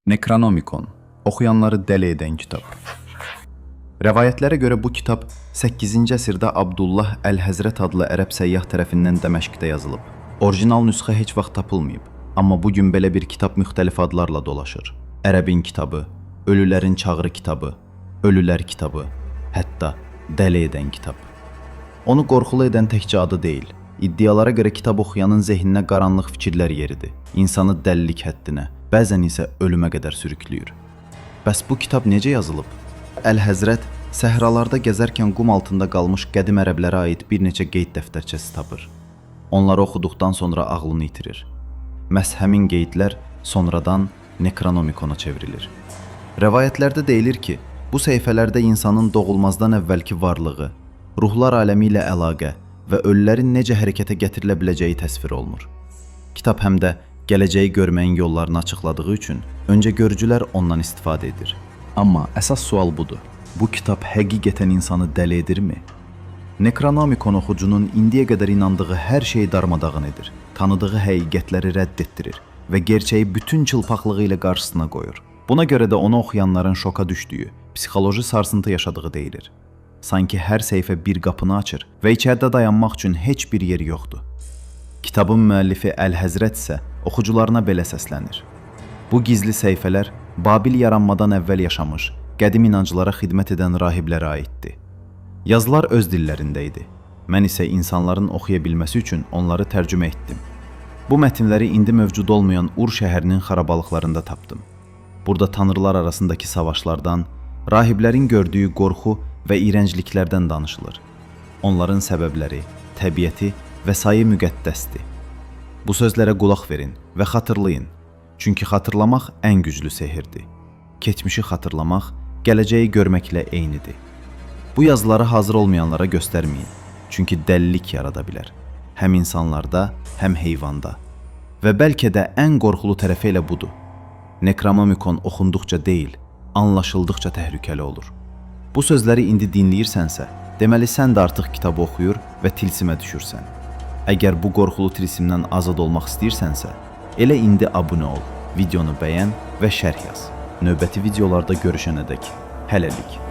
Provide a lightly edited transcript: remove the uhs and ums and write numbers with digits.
Necronomicon, oxuyanları dəli edən kitab. Rəvayətlərə görə bu kitab 8-ci əsrdə Abdullah Əl-Həzrət adlı ərəb səyyah tərəfindən Dəməşqdə yazılıb. Orijinal nüsxə heç vaxt tapılmayıb, amma bu gün belə bir kitab müxtəlif adlarla dolaşır. Ərəbin kitabı, ölülərin çağrı kitabı, ölülər kitabı, hətta dəli edən kitab. Onu qorxulu edən təkcə adı deyil, iddialara görə kitab oxuyanın zehninə qaranlıq fikirlər yeridir, insanı dəlilik həddinə, bəzən isə ölümə qədər sürükləyir. Bəs bu kitab necə yazılıb? Əl-Həzrət səhralarda gəzərkən qum altında qalmış qədim ərəblərə aid bir neçə qeyd dəftərçəsi tapır. Onları oxuduqdan sonra ağlını itirir. Məhz həmin qeydlər sonradan Necronomicona çevrilir. Rəvayətlərdə deyilir ki, bu səhifələrdə insanın doğulmazdan əvvəlki varlığı, ruhlar aləmi ilə əlaqə və ölülərin necə hərəkətə gətirilə biləcəyi təsvir olunur. Kitab həm də gələcəyi görməyin yollarını açıqladığı üçün öncə görücülər ondan istifadə edir. Amma əsas sual budur. Bu kitab həqiqətən insanı dəli edirmi? Necronomicon oxucunun indiyə qədər inandığı hər şeyi darmadağın edir, tanıdığı həqiqətləri rədd etdirir və gerçəyi bütün çılpaqlığı ilə qarşısına qoyur. Buna görə də onu oxuyanların şoka düşdüyü, psixoloji sarsıntı yaşadığı deyilir. Sanki hər səhifə bir qapını açır və içəridə dayanmaq üçün heç bir yer yoxdur. Kitabın müəllifi Əl-Həzrət isə oxucularına belə səslənir. Bu gizli səhifələr Babil yaranmadan əvvəl yaşamış, qədim inanclara xidmət edən rahiblərə aiddir. Yazılar öz dillərində idi. Mən isə insanların oxuya bilməsi üçün onları tərcümə etdim. Bu mətnləri indi mövcud olmayan Ur şəhərinin xarabalıqlarında tapdım. Burada tanrılar arasındakı savaşlardan, rahiblərin gördüyü qorxu və iyrəncliklərdən danışılır. Onların səbəbləri, təbiəti və sayı müqəddəsdir. Bu sözlərə qulaq verin və xatırlayın. Çünki xatırlamaq ən güclü sehirdir. Keçmişi xatırlamaq, gələcəyi görməklə eynidir. Bu yazıları hazır olmayanlara göstərməyin. Çünki dəlilik yarada bilər. Həm insanlarda, həm heyvanda. Və bəlkə də ən qorxulu tərəfi elə budur. Necronomicon oxunduqca deyil, anlaşıldıqca təhlükəli olur. Bu sözləri indi dinləyirsənsə, deməli sən də artıq kitabı oxuyur və tilsimə düşürsən. Əgər bu qorxulu tilsimdən azad olmaq istəyirsənsə, elə indi abunə ol, videonu bəyən və şərh yaz. Növbəti videolarda görüşənədək, hələlik.